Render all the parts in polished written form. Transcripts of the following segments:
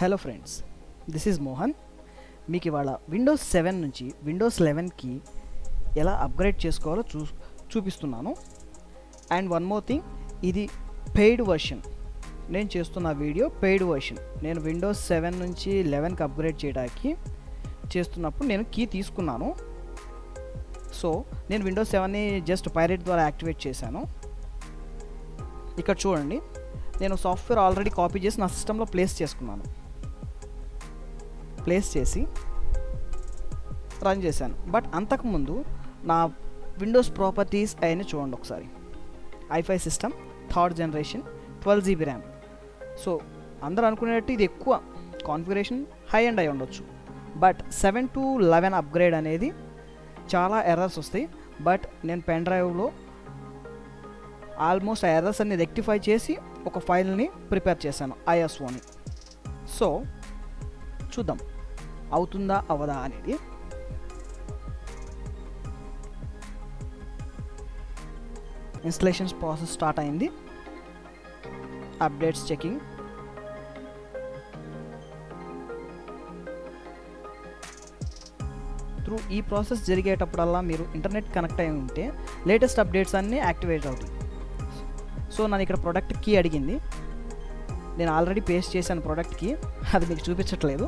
Hello friends, this is Mohan. మీకు ఇవాళ Windows 7 నుంచి విండోస్ 11కి ఎలా అప్గ్రేడ్ చేసుకోవాలో చూపిస్తున్నాను. అండ్ వన్ మోర్ థింగ్, ఇది పెయిడ్ వర్షన్. నేను చేస్తున్న వీడియో పెయిడ్ వర్షన్. నేను విండోస్ 7 నుంచి 11కి అప్గ్రేడ్ చేయడానికి చేస్తున్నప్పుడు నేను కీ తీసుకున్నాను. సో నేను విండోస్ 7ని జస్ట్ పైరేట్ ద్వారా యాక్టివేట్ చేశాను. ఇక్కడ చూడండి, నేను సాఫ్ట్వేర్ ఆల్రెడీ కాపీ చేసి నా సిస్టంలో ప్లేస్ చేసుకున్నాను. ప్లేస్ చేసి రన్ చేశాను. బట్ అంతకుముందు నా విండోస్ ప్రాపర్టీస్ అవన్నీ చూడండి ఒకసారి. i5 system, 3rd generation, 12 GB RAM. So అందరూ అనుకునేటట్టు ఇది ఎక్కువ కాన్ఫిగరేషన్ హై అండ్ అయి ఉండొచ్చు. బట్ 7 to 11 అప్గ్రేడ్ అనేది చాలా ఎర్రర్స్ వస్తాయి. బట్ నేను పెన్ డ్రైవ్లో ఆల్మోస్ట్ ఆ ఎర్రర్స్ అన్ని రెక్టిఫై చేసి ఒక ఫైల్ని ప్రిపేర్ చేశాను, ISOని. సో చూద్దాం అవుతుందా అవదా అనేది. ఇన్స్టలేషన్స్ ప్రాసెస్ స్టార్ట్ అయింది. Updates checking. త్రూ ఈ ప్రాసెస్ జరిగేటప్పుడల్లా మీరు ఇంటర్నెట్ కనెక్ట్ అయి ఉంటే లేటెస్ట్ అప్డేట్స్ అన్నీ యాక్టివేట్ అవుతాయి. సో నన్ను ఇక్కడ ప్రోడక్ట్ కీ అడిగింది. నేను ఆల్రెడీ పేస్ట్ చేశాను ప్రోడక్ట్ కీ, అది మీకు చూపించట్లేదు.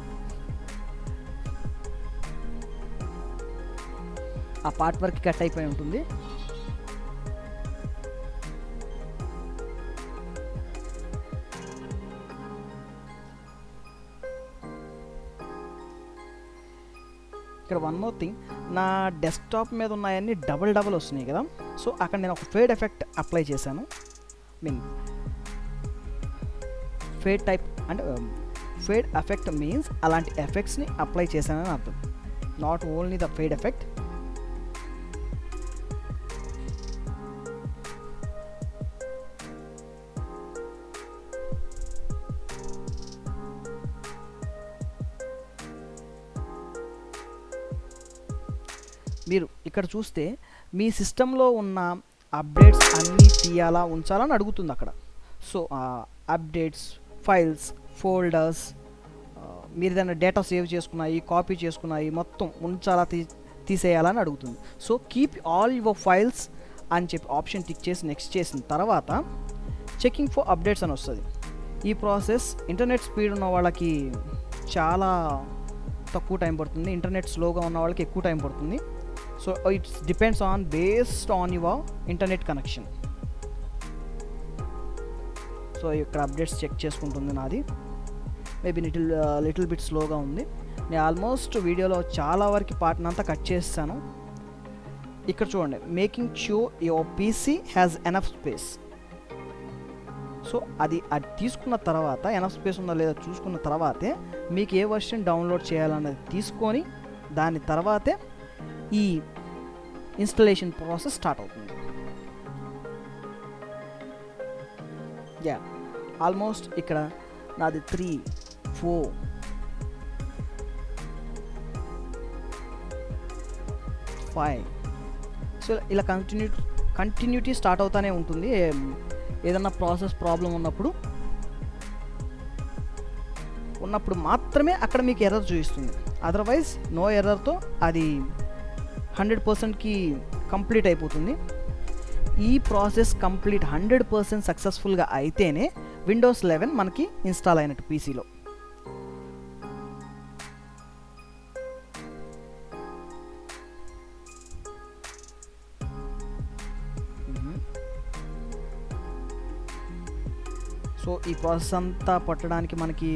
ఆ పార్ట్ వర్క్ కట్ అయిపోయి ఉంటుంది. ఇక్కడ వన్ మోర్ థింగ్, నా డెస్క్టాప్ మీద ఉన్నాయన్నీ డబల్ వస్తున్నాయి కదా. సో అక్కడ నేను ఒక ఫేడ్ ఎఫెక్ట్ అప్లై చేశాను. ఫేడ్ టైప్ అంటే ఫేడ్ ఎఫెక్ట్ మీన్స్ అలాంటి ఎఫెక్ట్స్ని అప్లై చేశానని అర్థం. Not only the fade effect. మీరు ఇక్కడ చూస్తే మీ సిస్టంలో ఉన్న అప్డేట్స్ అన్నీ తీయాలా ఉంచాలని అడుగుతుంది అక్కడ. సో అప్డేట్స్, ఫైల్స్, ఫోల్డర్స్, మీరు ఏదైనా డేటా సేవ్ చేసుకున్నాయి, కాపీ చేసుకున్నాయి, మొత్తం ఉంచాలా తీసేయాలని అడుగుతుంది. So keep all your files అని చెప్పి ఆప్షన్ టిక్ చేసి నెక్స్ట్ చేసిన తర్వాత చెకింగ్ ఫర్ అప్డేట్స్ అని వస్తుంది. ఈ ప్రాసెస్ ఇంటర్నెట్ స్పీడ్ ఉన్న వాళ్ళకి చాలా తక్కువ టైం పడుతుంది, ఇంటర్నెట్ స్లోగా ఉన్న వాళ్ళకి ఎక్కువ టైం పడుతుంది. So it's depends on based on your internet connection. So ఇక్కడ అప్డేట్స్ చెక్ చేసుకుంటుంది నాది. మేబీ లిటిల్ బిట్ స్లోగా ఉంది. నేను ఆల్మోస్ట్ వీడియోలో చాలా వరకు పార్ట్ని అంతా కట్ చేస్తాను. ఇక్కడ చూడండి, making sure your PC has enough space. So అది తీసుకున్న తర్వాత ఎనఫ్ స్పేస్ ఉందా లేదా చూసుకున్న తర్వాతే మీకు ఏ వర్షన్ డౌన్లోడ్ చేయాలన్నది తీసుకొని దాని తర్వాతే ఈ ఇన్స్టలేషన్ ప్రాసెస్ స్టార్ట్ అవుతుంది. యా, ఆల్మోస్ట్ ఇక్కడ నాది 3, 4, 5. సో ఇలా కంటిన్యూటీ స్టార్ట్ అవుతూనే ఉంటుంది. ఏదన్నా ప్రాసెస్ ప్రాబ్లం ఉన్నప్పుడు మాత్రమే అక్కడ మీకు ఎర్రర్ చూపిస్తుంది. అదర్వైజ్ నో ఎర్రర్తో అది 100%కి కంప్లీట్ అయిపోతుంది. ఈ ప్రాసెస్ కంప్లీట్ 100% సక్సెస్ఫుల్గా అయితేనే విండోస్ 11 మనకి ఇన్స్టాల్ అయినట్టు పీసీలో. సో ఈ ప్రాసెస్ అంతా పట్టడానికి మనకి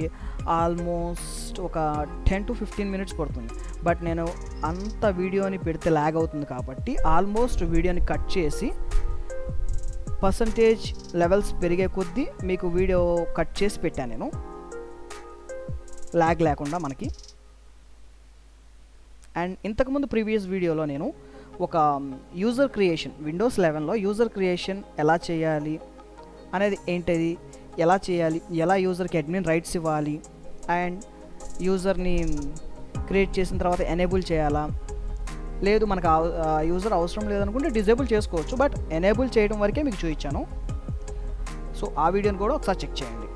ఆల్మోస్ట్ ఒక 10 to 15 minutes పడుతుంది. బట్ నేను అంత వీడియోని పెడితే ల్యాగ్ అవుతుంది కాబట్టి ఆల్మోస్ట్ వీడియోని కట్ చేసి పర్సంటేజ్ లెవెల్స్ పెరిగే కొద్దీ మీకు వీడియో కట్ చేసి పెట్టాను నేను, ల్యాగ్ లేకుండా మనకి. అండ్ ఇంతకుముందు ప్రీవియస్ వీడియోలో నేను ఒక యూజర్ క్రియేషన్, విండోస్ 11లో యూజర్ క్రియేషన్ ఎలా చేయాలి అనేది ఏంటిది, ఎలా చేయాలి, ఎలా యూజర్కి అడ్మిన్ రైట్స్ ఇవ్వాలి, అండ్ యూజర్ని క్రియేట్ చేసిన తర్వాత ఎనేబుల్ చేయాలా, లేదు మనకు యూజర్ అవసరం లేదనుకుంటే డిజేబుల్ చేసుకోవచ్చు. బట్ ఎనేబుల్ చేయడం వరకే మీకు చూపించాను. సో ఆ వీడియోని కూడా ఒకసారి చెక్ చేయండి.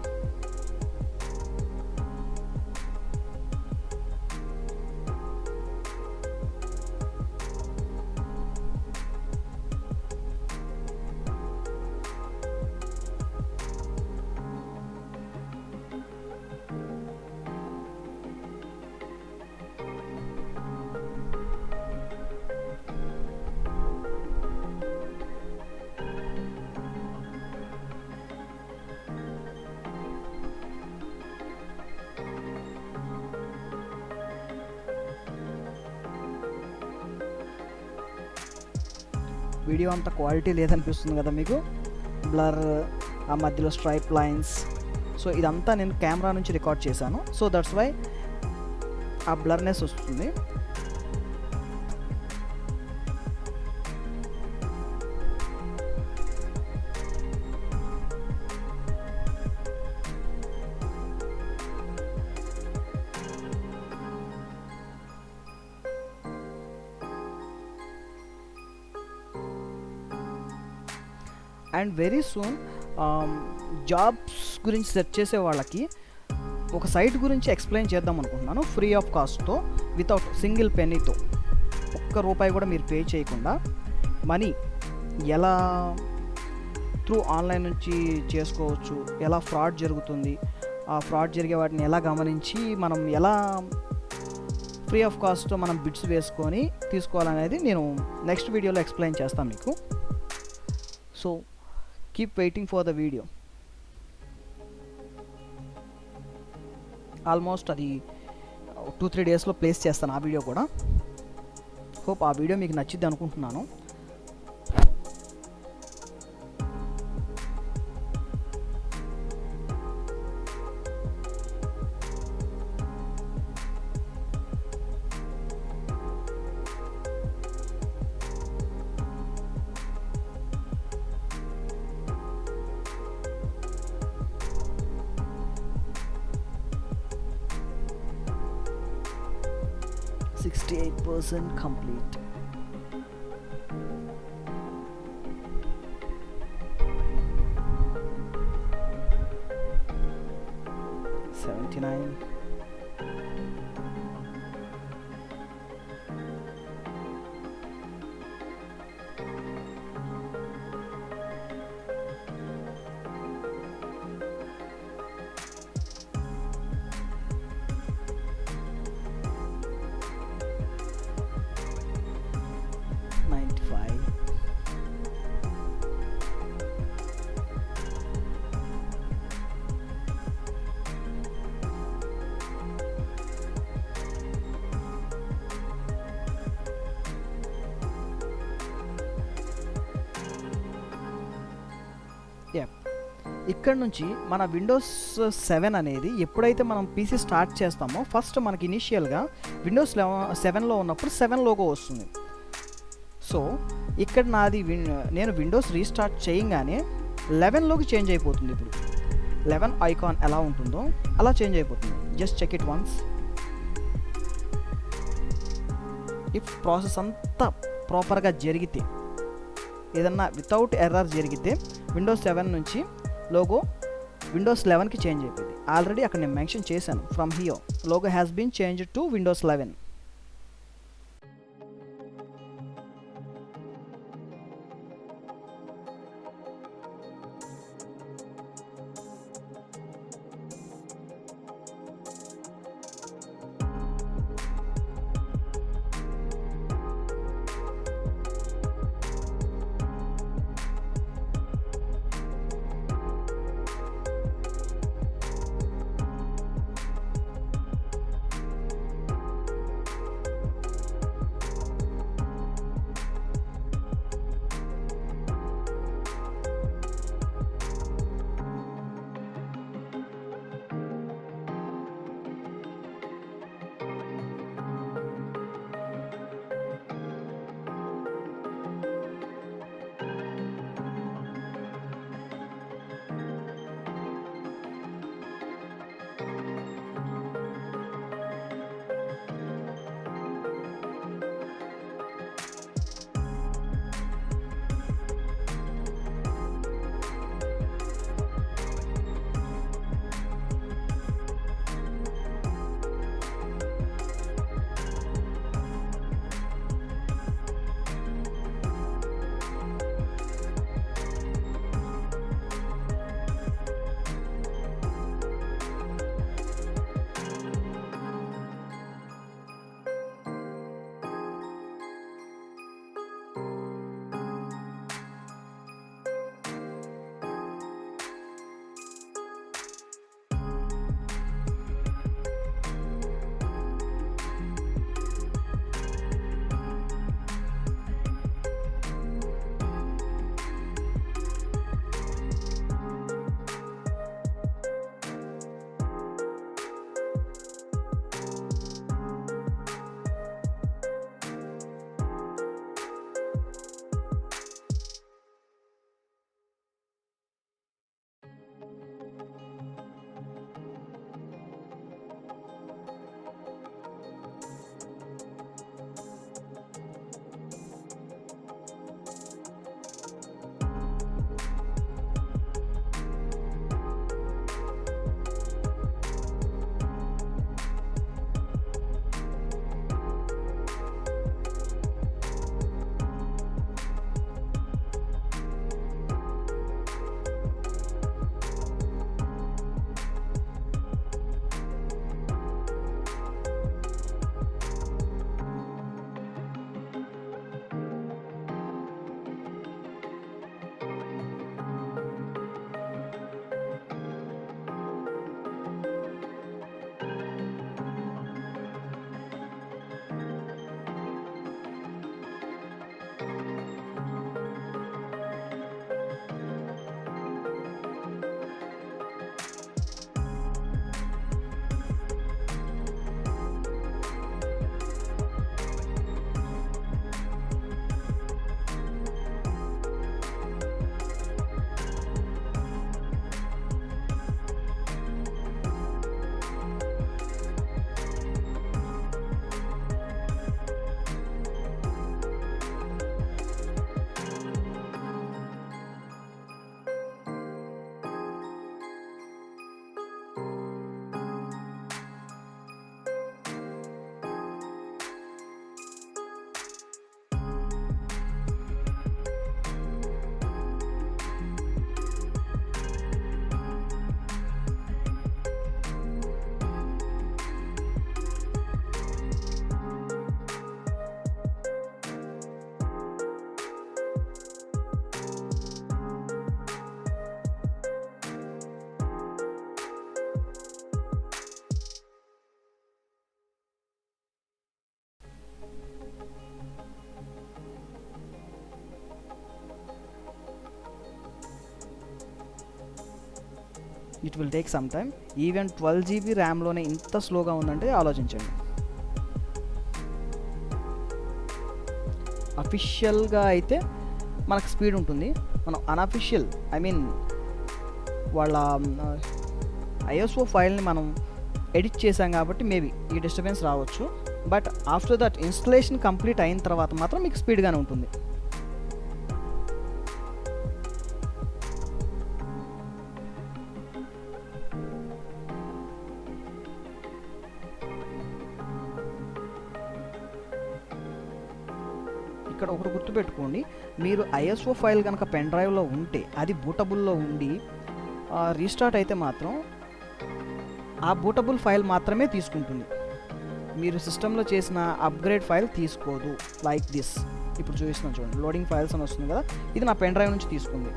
వీడియో అంత క్వాలిటీ లేదనిపిస్తుంది కదా మీకు, బ్లర్, ఆ మధ్యలో స్ట్రైప్ లైన్స్. సో ఇదంతా నేను కెమెరా నుంచి రికార్డ్ చేశాను. సో దట్స్ వై ఆ బ్లర్నెస్ వస్తుంది. అండ్ వెరీ సూన్ జాబ్స్ గురించి సెర్చ్ చేసే వాళ్ళకి ఒక సైట్ గురించి ఎక్స్ప్లెయిన్ చేద్దాం అనుకుంటున్నాను, ఫ్రీ ఆఫ్ కాస్ట్తో, వితౌట్ సింగిల్ పెన్నీతో, ₹1 కూడా మీరు పే చేయకుండా మనీ ఎలా త్రూ ఆన్లైన్ నుంచి చేసుకోవచ్చు, ఎలా ఫ్రాడ్ జరుగుతుంది, ఆ ఫ్రాడ్ జరిగే వాటిని ఎలా గమనించి మనం ఎలా ఫ్రీ ఆఫ్ కాస్ట్తో మనం బిట్స్ వేసుకొని తీసుకోవాలనేది నేను నెక్స్ట్ వీడియోలో ఎక్స్ప్లెయిన్ చేస్తాను మీకు. So keep waiting for the video. Almost అది 2-3 డేస్లో ప్లేస్ చేస్తాను ఆ వీడియో కూడా. హోప్ ఆ వీడియో మీకు నచ్చిద్ది అనుకుంటున్నాను. %68 complete. $79. ఇక్కడ నుంచి మన విండోస్ 7 అనేది ఎప్పుడైతే మనం పీసీ స్టార్ట్ చేస్తామో ఫస్ట్ మనకి ఇనిషియల్గా విండోస్ 7లో ఉన్నప్పుడు 7 లోగో వస్తుంది. సో ఇక్కడ నేను విండోస్ రీస్టార్ట్ చేయగానే 11లోకి చేంజ్ అయిపోతుంది. ఇప్పుడు 11 ఐకాన్ ఎలా ఉంటుందో అలా చేంజ్ అయిపోతుంది. Just check it once. If process అంతా ప్రాపర్గా జరిగితే, ఏదన్నా వితౌట్ ఎర్రర్ జరిగితే విండోస్ 7 నుంచి లోగో విండోస్ 11కి చేంజ్ అయిపోయింది. ఆల్రెడీ అక్కడ నేను మెన్షన్ చేశాను, from here logo has been changed to Windows 11. It will take some time. Even 12 GB ర్యామ్లోనే ఇంత స్లోగా ఉందంటే ఆలోచించండి. అఫీషియల్గా అయితే మనకు స్పీడ్ ఉంటుంది. మనం అన్అఫీషియల్ వాళ్ళ ఐఎస్ఓ ఫైల్ని మనం ఎడిట్ చేసాం కాబట్టి మేబీ ఈ డిస్టర్బెన్స్ రావచ్చు. But after that installation complete అయిన తర్వాత మాత్రం మీకు స్పీడ్గానే ఉంటుంది. ఇక్కడ ఒకటి గుర్తుపెట్టుకోండి, మీరు ఐఎస్ఓ ఫైల్ కనుక పెన్ డ్రైవ్లో ఉంటే అది బూటబుల్లో ఉండి రీస్టార్ట్ అయితే మాత్రం ఆ బూటబుల్ ఫైల్ మాత్రమే తీసుకుంటుంది. మీరు సిస్టంలో చేసిన అప్గ్రేడ్ ఫైల్ తీసుకోదు. లైక్ దిస్ ఇప్పుడు చూపిస్తున్నాను చూడండి, లోడింగ్ ఫైల్స్ అని వస్తుంది కదా, ఇది నా పెన్ డ్రైవ్ నుంచి తీసుకుంది.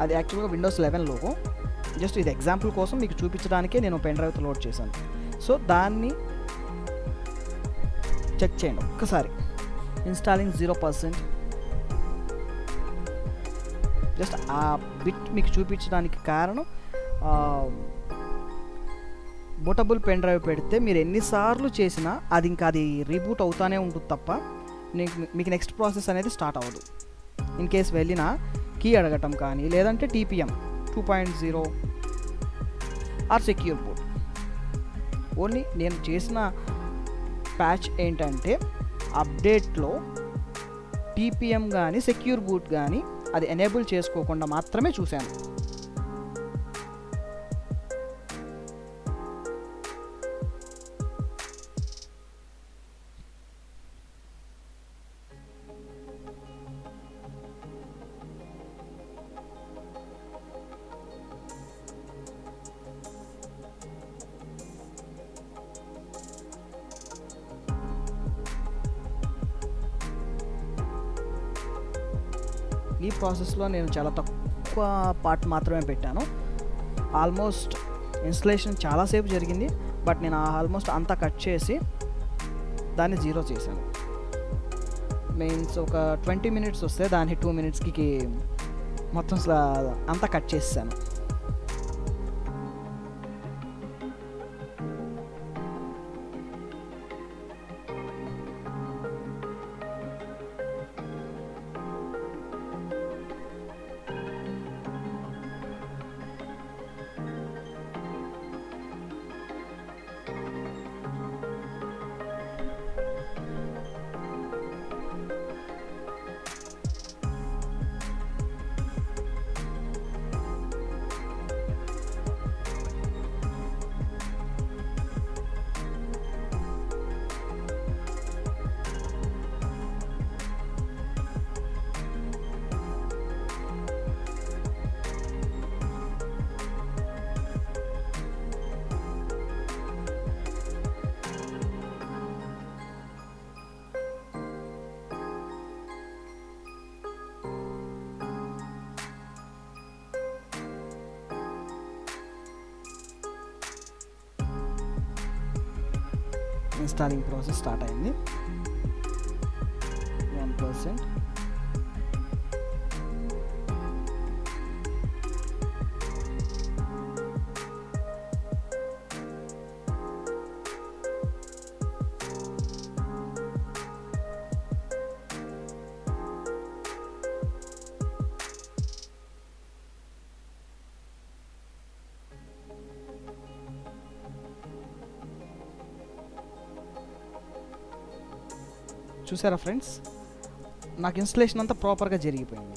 అది యాక్చువల్గా విండోస్ 11 లోగో. జస్ట్ ఇది ఎగ్జాంపుల్ కోసం మీకు చూపించడానికే నేను పెన్ డ్రైవ్తో లోడ్ చేశాను. సో దాన్ని చెక్ చేయండి ఒక్కసారి. ఇన్స్టాలింగ్ 0%. జస్ట్ ఆ బిట్ మీకు చూపించడానికి కారణం, బూటబుల్ పెన్ డ్రైవ్ పెడితే మీరు ఎన్నిసార్లు చేసినా అది ఇంకా అది రీబూట్ అవుతానే ఉంటుంది తప్ప మీకు నెక్స్ట్ ప్రాసెస్ అనేది స్టార్ట్ అవ్వదు. ఇన్ కేస్ వెళ్ళినా కీ అడగటం కానీ, లేదంటే TPM 2.0 or secure boot. Only నేను చేసిన ప్యాచ్ ఏంటంటే అప్డేట్లో TPM కానీ సెక్యూర్ బూట్ కానీ అది ఎనేబుల్ చేసుకోకుండా మాత్రమే చూశాను. ఈ ప్రాసెస్లో నేను చాలా తక్కువ పార్ట్ మాత్రమే పెట్టాను. ఆల్మోస్ట్ ఇన్స్టలేషన్ చాలాసేపు జరిగింది, బట్ నేను ఆల్మోస్ట్ అంతా కట్ చేసి దాన్ని 0 చేశాను. మీన్స్ ఒక 20 minutes వస్తే దాన్ని 2 minutesకి మొత్తం అంతా కట్ చేసాను. ఇన్స్టాలింగ్ ప్రాసెస్ స్టార్ట్ అయింది. 1%. చూసారా ఫ్రెండ్స్, నాకు ఇన్స్టలేషన్ అంతా ప్రాపర్గా జరిగిపోయింది.